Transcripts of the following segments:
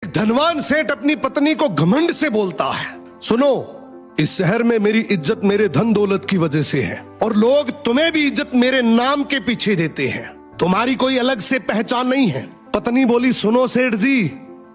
धनवान सेठ अपनी पत्नी को घमंड से बोलता है, सुनो, इस शहर में मेरी इज्जत मेरे धन दौलत की वजह से है और लोग तुम्हें भी इज्जत मेरे नाम के पीछे देते हैं। तुम्हारी कोई अलग से पहचान नहीं है। पत्नी बोली, सुनो सेठ जी,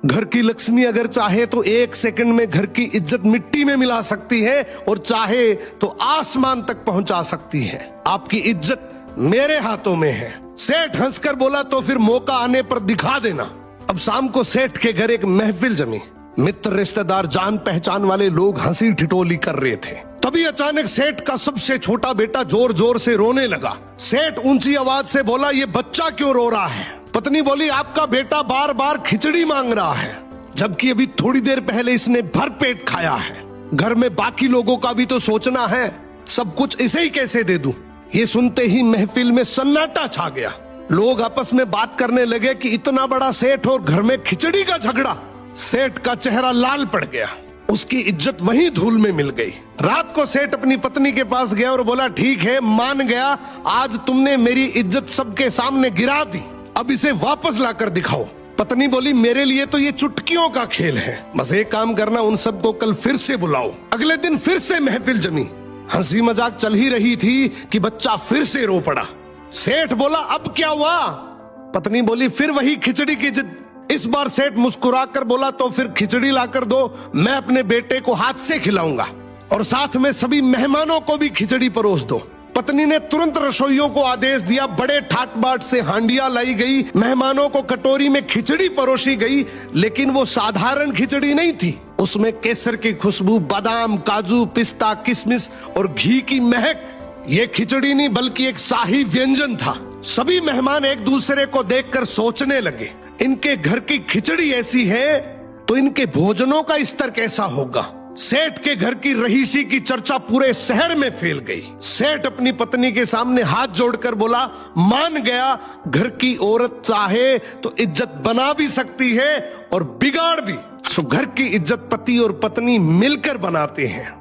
घर की लक्ष्मी अगर चाहे तो 1 सेकंड में घर की इज्जत मिट्टी में मिला सकती है और चाहे तो आसमान तक पहुंचा सकती है। आपकी इज्जत मेरे हाथों में है। सेठ हंसकर बोला, तो फिर मौका आने पर दिखा देना। अब शाम को सेठ के घर एक महफिल जमी। मित्र, रिश्तेदार, जान पहचान वाले लोग हंसी ठिठोली कर रहे थे। तभी अचानक सेठ का सबसे छोटा बेटा जोर जोर से रोने लगा। सेठ ऊंची आवाज से बोला, ये बच्चा क्यों रो रहा है? पत्नी बोली, आपका बेटा बार बार खिचड़ी मांग रहा है, जबकि अभी थोड़ी देर पहले इसने भर पेट खाया है। घर में बाकी लोगों का भी तो सोचना है, सब कुछ इसे ही कैसे दे दूं? ये सुनते ही महफिल में सन्नाटा छा गया। लोग आपस में बात करने लगे कि इतना बड़ा सेठ और घर में खिचड़ी का झगड़ा। सेठ का चेहरा लाल पड़ गया, उसकी इज्जत वहीं धूल में मिल गई। रात को सेठ अपनी पत्नी के पास गया और बोला, ठीक है, मान गया, आज तुमने मेरी इज्जत सबके सामने गिरा दी, अब इसे वापस लाकर दिखाओ। पत्नी बोली, मेरे लिए तो ये चुटकियों का खेल है, बस एक काम करना, उन सबको कल फिर से बुलाओ। अगले दिन फिर से महफिल जमी। हंसी मजाक चल ही रही थी कि बच्चा फिर से रो पड़ा। सेठ बोला, अब क्या हुआ? पत्नी बोली, फिर वही खिचड़ी की जिद। इस बार सेठ मुस्कुराकर बोला, तो फिर खिचड़ी लाकर दो, मैं अपने बेटे को हाथ से खिलाऊंगा और साथ में सभी मेहमानों को भी खिचड़ी परोस दो। पत्नी ने तुरंत रसोइयों को आदेश दिया, बड़े ठाट बाट से हांडियां लाई गई, मेहमानों को कटोरी में खिचड़ी परोसी गई। लेकिन वो साधारण खिचड़ी नहीं थी, उसमें केसर की खुशबू, बादाम, काजू, पिस्ता, किशमिश और घी की महक। ये खिचड़ी नहीं बल्कि एक शाही व्यंजन था। सभी मेहमान एक दूसरे को देखकर सोचने लगे, इनके घर की खिचड़ी ऐसी है तो इनके भोजनों का स्तर कैसा होगा। सेठ के घर की रहीसी की चर्चा पूरे शहर में फैल गई। सेठ अपनी पत्नी के सामने हाथ जोड़कर बोला, मान गया, घर की औरत चाहे तो इज्जत बना भी सकती है और बिगाड़ भी। सो घर की इज्जत पति और पत्नी मिलकर बनाते हैं।